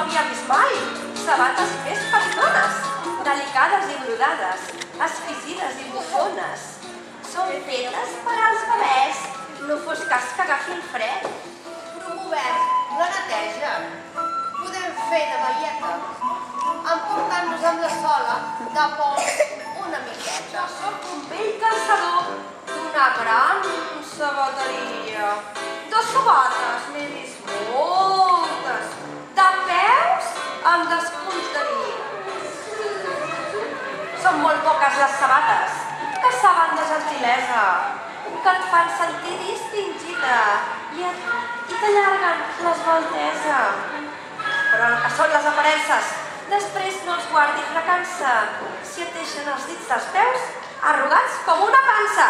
havia vist mai. Sabates més petites, delicades i brodades, exquisides i bufones. Són fetes per als bebès, no fos cas que agafin fred. Promovem la neteja. Podem fer de veieta, emportant-nos amb la sola de pols una miqueta. Soc un vell calçador d'una gran sabateria. De sabates n'he vist moltes, de peus amb despunteria. Són molt poques les sabates que saben de gentilesa, que et fan sentir distingida i t'allarguen l'esbaltesa. Però el que són les aparences, després no els guardis la cansa, si et deixen els dits dels peus arrugats com una pansa.